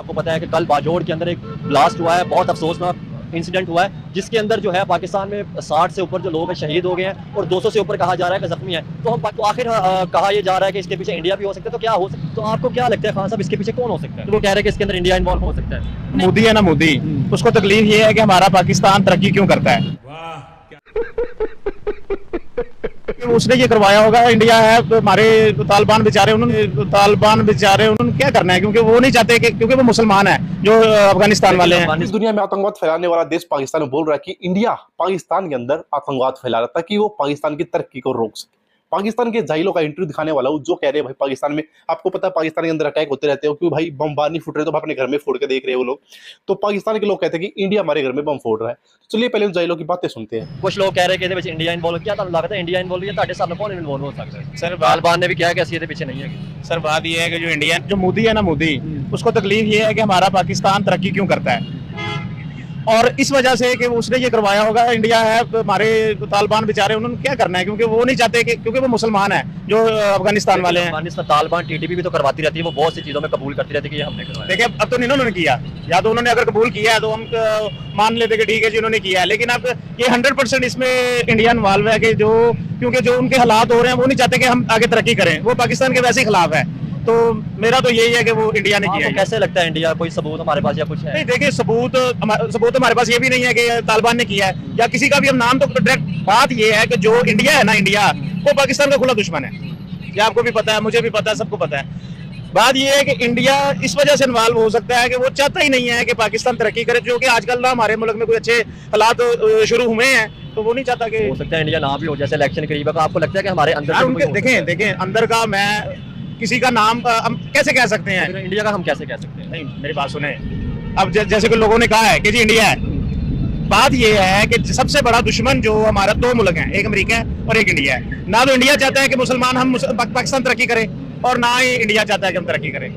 आपको पता है कि कल बाजोड़ के अंदर एक ब्लास्ट हुआ है, बहुत अफसोसनाक इंसिडेंट हुआ है, जिसके अंदर जो है पाकिस्तान में 60 से ऊपर जो लोग हैं शहीद हो गए हैं और 200 से ऊपर कहा जा रहा है कि जख्मी है। तो आखिर कहा यह जा रहा है कि इसके पीछे इंडिया भी हो सकता है, तो क्या हो सकता है? तो आपको क्या लगता है खान साहब, इसके पीछे कौन हो सकता है? तो वो कह रहे हैं कि इसके अंदर इंडिया इन्वॉल्व हो सकता है। मोदी है ना, मोदी, उसको तकलीफ ये है कि हमारा पाकिस्तान तरक्की क्यों करता है। उसने ये करवाया होगा, इंडिया है तो हमारे तालिबान बेचारे उन्होंने क्या करना है, क्योंकि वो नहीं चाहते कि, क्योंकि वो मुसलमान है जो अफगानिस्तान वाले हैं। इस दुनिया में आतंकवाद फैलाने वाला देश पाकिस्तान बोल रहा है कि इंडिया पाकिस्तान के अंदर आतंकवाद फैला रहा था कि वो पाकिस्तान की तरक्की को रोक सके। पाकिस्तान के जाहिलों का इंटरव्यू दिखाने वाला हूँ जो कह रहे हैं भाई पाकिस्तान में, आपको पता है पाकिस्तान के अंदर अटैक होते रहते हो, क्यों भाई बम बार नहीं फूट रहे तो अपने घर में फोड़ के देख रहे हो लोग। तो पाकिस्तान के लोग कहते हैं कि इंडिया हमारे घर में बम फोड़ रहा है। चलिए पहले उन जाहिलों की बातें सुनते हैं। कुछ लोग कह रहे हैं कि इंडिया इन्वॉल्व किया, तो लगता है इंडिया इन्वॉल्व है, ਤੁਹਾਡੇ सामने कौन इन्वॉल्व हो सकता है? सर तालिबान ने भी किया कि असली पीछे नहीं है। सर बात ये है कि जो इंडिया, जो मोदी है ना, मोदी, उसको तकलीफ ये है कि हमारा पाकिस्तान तरक्की क्यों करता है, और इस वजह से कि उसने ये करवाया होगा, इंडिया है तो हमारे तालिबान बेचारे उन्होंने क्या करना है, क्योंकि वो नहीं चाहते कि, क्योंकि वो मुसलमान है जो अफगानिस्तान वाले हैं। अफगानिस्तान तालिबान टीटीपी भी तो करवाती रहती है, वो बहुत सी चीजों में कबूल करती रहती है कि ये हमने करवाया। देखिए अब तो इन्होंने किया, या तो उन्होंने अगर कबूल किया है तो हम मान लेते कि ठीक है जी उन्होंने किया है, लेकिन अब ये 100% इसमें इंडिया इन्वॉल्व है कि जो, क्योंकि जो उनके हालात हो रहे हैं वो नहीं चाहते कि हम आगे तरक्की करें, वो पाकिस्तान के वैसे ही खिलाफ है। तो मेरा तो यही है कि वो इंडिया ने किया है। कैसे लगता है इंडिया, कोई सबूत हमारे पास या कुछ है? नहीं देखिए, सबूत हमारे पास ये भी नहीं है कि तालिबान ने किया है या किसी का भी हम नाम, तो डायरेक्ट बात ये है कि जो इंडिया है ना, इंडिया वो पाकिस्तान का खुला दुश्मन है। ये आपको भी पता है, मुझे भी पता है, सबको पता है। बात ये है कि इंडिया इस वजह से इन्वॉल्व हो सकता है कि वो चाहता ही नहीं है कि पाकिस्तान तरक्की करे, जो कि आजकल ना हमारे मुल्क में कोई अच्छे हालात शुरू हुए हैं, तो वो नहीं चाहता कि हो सकता है इंडिया ना भी हो, जैसे इलेक्शन करीब है, तो आपको लगता है कि हमारे अंदर देखें अंदर का, मैं किसी का नाम हम कैसे कह सकते हैं, इंडिया का हम कैसे कह सकते हैं? नहीं मेरी बात सुने, अब जैसे कि लोगों ने कहा है कि जी इंडिया है, बात ये है कि सबसे बड़ा दुश्मन जो हमारा दो मुल्क हैं, एक अमेरिका है और एक इंडिया है। ना तो इंडिया चाहता है कि मुसलमान हम पाकिस्तान तरक्की करें, और ना ही इंडिया चाहता है कि हम तरक्की करें।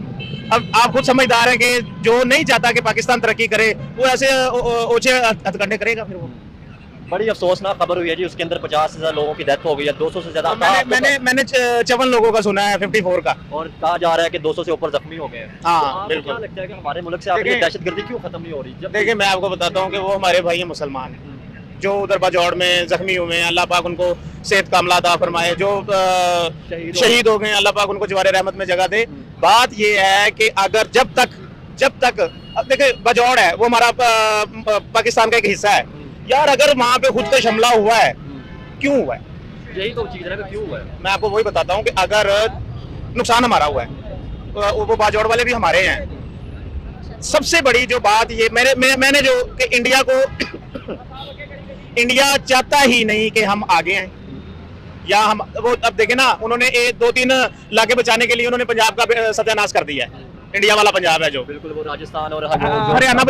अब आप खुद समझदार हैं कि जो नहीं चाहता कि पाकिस्तान तरक्की करे वो ऐसे ऊंचे हथकंडे करेगा। फिर वो बड़ी अफसोसनाक खबर हुई है जी, उसके अंदर 50 से ज्यादा लोगों की डेथ हो गई है, 200 से ज्यादा। मैंने 54 लोगों का सुना है, 54 का, और कहा जा रहा है कि 200 से ऊपर जख्मी हो गए हैं। हाँ बिल्कुल। क्या लगता है कि हमारे मुल्क से आखिर दहशतगर्दी क्यों खत्म नहीं हो रही? देखिए मैं आपको बताता हूँ कि वो हमारे भाई मुसलमान हैं जो उधर बाजौड़ में जख्मी हुए हैं, अल्लाह पाक उनको सेहत कामला अता फरमाए, जो शहीद हो गए अल्लाह पाक उनको जवारे रहमत में जगह दे। बात ये है कि अगर जब तक अब देखिए बाजौड़ है वो हमारा पाकिस्तान का एक हिस्सा है यार, अगर वहाँ पे खुद का हमला हुआ है, क्यों हुआ है? यही तो चीज है, क्यों हुआ है? मैं आपको वही बताता हूँ कि अगर नुकसान हमारा हुआ है, वो बाजौड़ वाले भी हमारे हैं। सबसे बड़ी जो बात ये मैंने जो कि इंडिया को इंडिया चाहता ही नहीं कि हम आगे हैं, या हम वो, अब देखे ना उन्होंने 2-3 इलाके बचाने के लिए उन्होंने पंजाब का सत्यानाश कर दिया है, इंडिया वाला पंजाब है जो, बिल्कुल वो राजस्थान और हरियाणा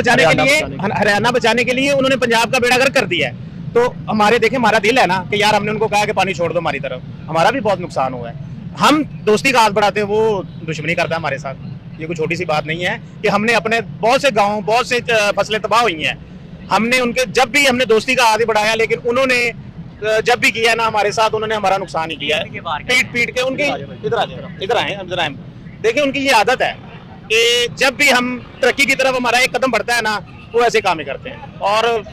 बचाने के लिए उन्होंने पंजाब का बेड़ा गर्क कर दिया है। तो हमारे देखें, हमारा दिल है ना कि यार हमने उनको कहा कि पानी छोड़ दो हमारी तरफ, हमारा भी बहुत नुकसान हुआ है। हम दोस्ती का हाथ बढ़ाते हैं, वो दुश्मनी करता है हमारे साथ। ये कोई छोटी सी बात नहीं है कि हमने अपने बहुत से गाँव, बहुत से फसलें तबाह हुई हैं, हमने उनके जब भी हमने दोस्ती का हाथ ही बढ़ाया, लेकिन उन्होंने जब भी किया ना हमारे साथ, उन्होंने हमारा नुकसान ही किया है, पीट के उनकी। इधर आए। देखिए उनकी ये आदत है कि जब भी हम तरक्की की तरफ हमारा एक कदम बढ़ता है ना, वो ऐसे काम ही करते हैं। और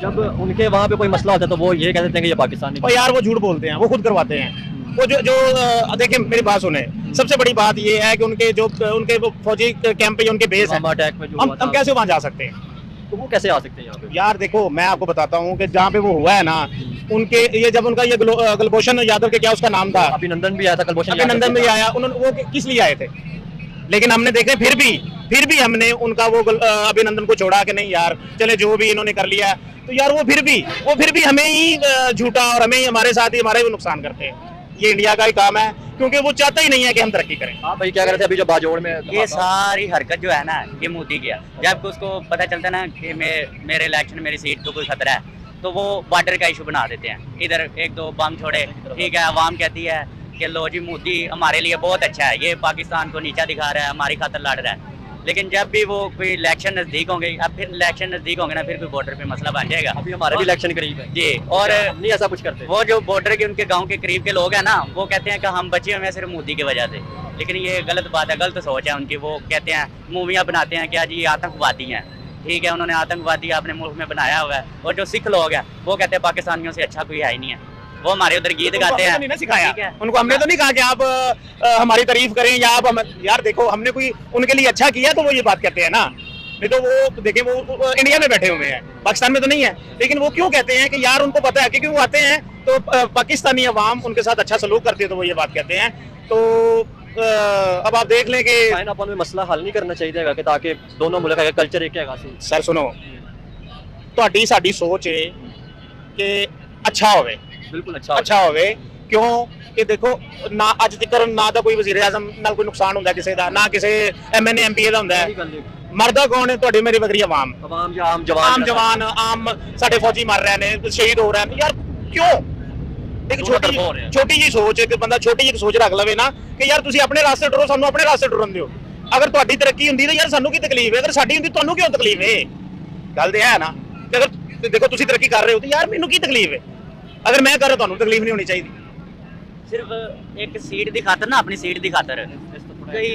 जब उनके वहाँ पे कोई मसला होता है तो वो ये कहते हैं कि ये पाकिस्तान और यार वो झूठ बोलते हैं, वो खुद करवाते हैं। वो जो देखिए मेरी बात सुने, सबसे बड़ी बात ये है कि उनके वो फौजी कैंप पे उनके बेस है, अटैक में हम कैसे वहाँ जा सकते हैं? तो वो कैसे आ सकते हैं यहाँ पे? यार देखो मैं आपको बताता हूँ कि जहाँ पे वो हुआ है ना, उनके ये जब उनका ये कुलभूषण यादव के क्या उसका नाम था, अभिनंदन भी आया था, अभिनंदन भी आया, उन्होंने वो किस लिए आए थे? लेकिन हमने देखे फिर भी हमने उनका वो अभिनंदन को छोड़ा कि नहीं यार चले जो भी इन्होंने कर लिया, तो यार वो फिर भी हमें ही झूठा और हमें ही हमारे साथ ही हमारा ही नुकसान करते हैं। ये इंडिया का ही काम है, क्योंकि वो चाहता ही नहीं है कि हम तरक्की करें। हाँ भाई, क्या कर रहे थे अभी जो बाजौड़ में? ये सारी हरकत जो है ना, ये मोदी की है। जब उसको पता चलता है ना कि मेरे इलेक्शन, मेरी सीट को कोई खतरा है, तो वो बॉर्डर का इशू बना देते हैं। इधर 1-2 बम छोड़े, ठीक है, अवाम कहती है कि लो जी मोदी हमारे लिए बहुत अच्छा है, ये पाकिस्तान को नीचा दिखा रहा है, हमारी खातर लड़ रहा है। लेकिन जब भी वो कोई इलेक्शन नज़दीक होंगे, अब फिर इलेक्शन नज़दीक होंगे ना, फिर कोई बॉर्डर पे मसला बन जाएगा। अभी हमारे भी इलेक्शन करीब है जी, और हम नहीं ऐसा कुछ करते। वो जो बॉर्डर के उनके गांव के करीब के लोग हैं ना, वो कहते हैं कि हम बचे हुए हैं सिर्फ मोदी की वजह से, लेकिन ये गलत बात है, गलत सोच है उनकी। वो कहते हैं, मूवियाँ बनाते हैं क्या जी, ये आतंकवादी हैं, ठीक है, उन्होंने आतंकवादी अपने मुल्क में बनाया हुआ है। और जो सिख लोग हैं वो कहते हैं पाकिस्तानियों से अच्छा कोई है ही नहीं है, वो हमारे उधर गीत गाते हैं। नहीं ना सिखाया, ठीक है। उनको हमने तो नहीं कहा कि आप हमारी तारीफ करें या आप यार देखो हमने कोई उनके लिए अच्छा किया तो वो ये बात कहते हैं ना, नहीं तो वो देखें वो इंडिया में बैठे हुए हैं, पाकिस्तान में तो नहीं है, लेकिन वो क्यों कहते हैं कि यार उनको पता है कि वो आते हैं तो पाकिस्तानी अवाम उनके साथ अच्छा सलूक करती है, तो वो ये बात कहते हैं। तो अब आप देख लें कि अपन में मसला हल नहीं करना चाहिए कि ताकि दोनों मुल्क का कल्चर एक हैगा सी। सर सुनो, ਤੁਹਾਡੀ ਸਾਡੀ ਸੋਚ ਹੈ ਕਿ ਅੱਛਾ ਹੋਵੇ, बिल्कुल अच्छा ਅੱਛਾ ਹੋਵੇ, ਕਿਉਂ ਕਿ ਦੇਖੋ ਨਾ ਅੱਜ ਤੱਕ ਨਾ ਤਾਂ ਕੋਈ ਵਜ਼ੀਰ ਆਜ਼ਮ ਨਾਲ ਕੋਈ ਨੁਕਸਾਨ ਹੁੰਦਾ ਕਿਸੇ ਦਾ, ਨਾ ਕਿਸੇ ਐਮਐਨਏ ਐਮਪੀ ਦਾ ਹੁੰਦਾ ਹੈ। ਮਰਦਾ ਕੌਣ ਹੈ? ਤੁਹਾਡੇ ਮੇਰੀ ਵਗਰੀ ਆਵਾਮ, आम या आम जवान ਆਮ ਜਵਾਨ, ਆਮ ਸਾਡੇ ਫੌਜੀ ਮਰ ਰਹੇ ਨੇ, ਸ਼ਹੀਦ ਹੋ ਰਹੇ ਨੇ। ਯਾਰ ਕਿਉਂ? ਇੱਕ ਛੋਟੀ ਜੀ ਸੋਚ, ਇੱਕ ਬੰਦਾ ਛੋਟੀ ਜਿਹੀ ਸੋਚ ਰੱਖ ਲਵੇ ਨਾ ਕਿ ਯਾਰ ਤੁਸੀਂ ਆਪਣੇ ਰਾਸਤੇ ਟੁਰੋ, ਸਾਨੂੰ ਆਪਣੇ ਰਾਸਤੇ ਟੁਰਨ ਦਿਓ। ਅਗਰ ਤੁਹਾਡੀ ਤਰੱਕੀ ਹੁੰਦੀ ਤਾਂ ਯਾਰ ਸਾਨੂੰ ਕੀ ਤਕਲੀਫ ਹੈ, ਅਗਰ ਸਾਡੀ ਹੁੰਦੀ ਤੁਹਾਨੂੰ ਕਿਉਂ ਤਕਲੀਫ ਹੈ? ਗੱਲ ਤੇ ਹੈ ਨਾ ਕਿ ਅਗਰ ਦੇਖੋ ਤੁਸੀਂ ਤਰੱਕੀ ਕਰ ਰਹੇ ਹੋ ਤਾਂ ਯਾਰ ਮੈਨੂੰ ਕੀ ਤਕਲੀਫ ਹੈ, अगर मैं कर रहा ਤੁਹਾਨੂੰ तकलीफ नहीं होनी चाहिए। सिर्फ एक सीट की खातर ना, अपनी सीट की खातर कई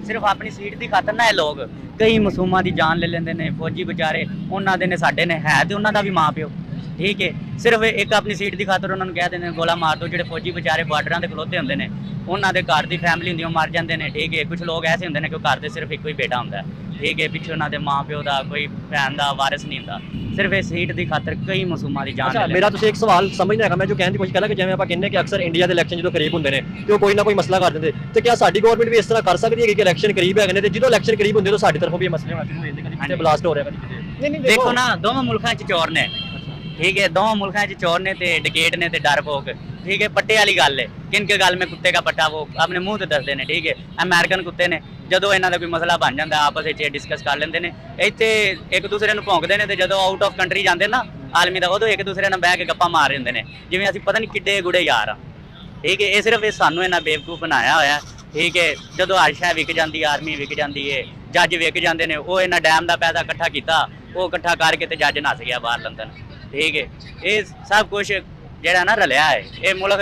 सिर्फ अपनी सीट की खातर ना, ये लोग कई मासूमां दी जान ले लेंदे ने। फौजी बेचारे उन्हां दे ने, साडे ने है ते उन्हां दा भी मां प्यो, ठीक है, सिर्फ एक अपनी सीट की खातर उन्होंने कह देंगे गोला मार दो। जो फौजी बेचारे बार्डर से खलोते होंगे ने, उन्होंने घर की फैमिली होंगी मर जाते हैं, ठीक है। कुछ लोग ऐसे होंगे कि घर से सिर्फ एक ही बेटा होंगे, ठीक है, पिछे उन्होंने माँ प्यो का कोई भैन का वारिस नहीं होंगे, सिर्फ इस सीट की खातर कई मासूमां दी जान। अच्छा, मेरा तुझे एक सवाल समझना है, मैं जो कहने की कोशिश कर रहा कि जिवें आपां कहने कि अक्सर इंडिया के इलेक्शन जो करीब होंगे ने तो कोई ना कोई मसला कर देंगे, तो क्या साडी गवर्नमेंट भी इस तरह कर सकती है कि इलेक्शन करीब है ने, जो इलेक्शन करीब होंगे तो साडी तरफों भी मसले होने शुरू हो जाते हैं, कभी ब्लास्ट हो रहा है, नहीं देखो ना, दोनों मुल्कों च चोर ने, ठीक है, दोनों मुल्कों च चोर ने ते डकैत ने ते डरपोक, ठीक है। पट्टे वाली गल है, किनके गल में कुत्ते का पट्टा वो अपने मुंह से दसते हैं, ठीक है। अमेरिकन कुत्ते ने जो इन्हों का कोई मसला बन जाता आपस में डिस्कस कर लेंगे ने, इतने एक दूसरे को भौंकते हैं, जो आउट ऑफ कंट्री जाते ना आलमी का, उदों एक दूसरे बह के गप्पा मार देंगे ने जिवें असीं पता नहीं किड्डे गुड़े यार हाँ, ठीक है। ये सिर्फ सानू इन्ना बेवकूफ बनाया होया, ठीक है। जो हर शह विक जाती, आर्मी विक जाती है, जज विक जाते हैं, वो इन्ना डैम का पैसा इकट्ठा किया, वो इकट्ठा करके तो जज नस गया बाहर लंदन, ठीक है। ये सब कुछ जरा ना रलिया है ये मुल्क।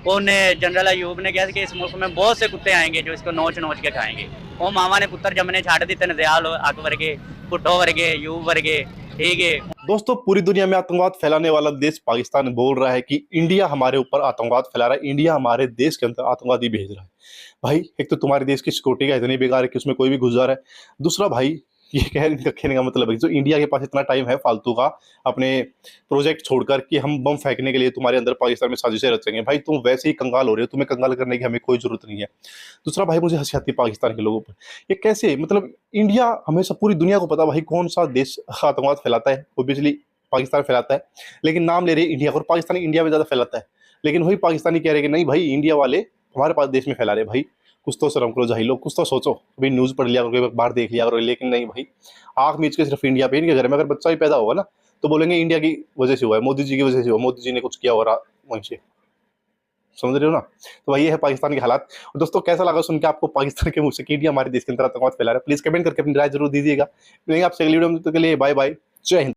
उन्हें जनरल अयूब ने कहा कि इस मुल्क में बहुत से कुत्ते आएंगे जो इसको नोच नोच के खाएंगे। वो मावा ने पुत्र जमने छाड़ दिते ने, दयाल अक वर्गे, भुट्टो वर्गे, यूब वर्गे, ठीक है। दोस्तों, पूरी दुनिया में आतंकवाद फैलाने वाला देश पाकिस्तान बोल रहा है कि इंडिया हमारे ऊपर आतंकवाद फैला रहा है, इंडिया हमारे देश के अंदर आतंकवादी भेज रहा है। भाई, एक तो तुम्हारे देश की सिक्योरिटी का इतनी बेकार है कि उसमें कोई भी घुस जा रहा है। दूसरा भाई, ये कहने का मतलब है जो इंडिया के पास इतना टाइम है फालतू का अपने प्रोजेक्ट छोड़कर कि हम बम फेंकने के लिए तुम्हारे अंदर पाकिस्तान में साजिशें रचेंगे। भाई, तुम वैसे ही कंगाल हो रहे हो, तुम्हें कंगाल करने की हमें कोई जरूरत नहीं है। दूसरा भाई, मुझे हंसी आती है पाकिस्तान के लोगों पर। ये कैसे, मतलब इंडिया हमेशा पूरी दुनिया को पता भाई कौन सा देश आतंकवाद फैलाता है, ओबियसली पाकिस्तान फैलाता है, लेकिन नाम ले रहे इंडिया और पाकिस्तान इंडिया में ज़्यादा फैलाता है। लेकिन वही पाकिस्तानी कह रहे कि नहीं भाई, इंडिया वाले हमारे पास देश में फैला रहे। भाई, कुछ तो शर्म करो जाहिलो, कुछ तो सोचो। भाई, न्यूज़ पढ़ लिया करो, बाहर देख लिया करो, लेकिन नहीं भाई, आँख मीच के सिर्फ इंडिया पे। इनके घर में अगर बच्चा भी पैदा होगा ना तो बोलेंगे इंडिया की वजह से हुआ है, मोदी जी की वजह से हुआ, मोदी जी ने कुछ किया हो रहा वहीं से। समझ रहे हो ना? तो भाई, ये है पाकिस्तान के हालात। और दोस्तों, कैसा लगा सुन के आपको पाकिस्तान के मुंह से कि इंडिया हमारे देश के अंदर आतंकवाद फैला रहा है? प्लीज कमेंट करके अपनी राय जरूर दीजिएगा। मिलेंगे आपसे अगली वीडियो में, तो के लिए बाय बाय, जय हिंद।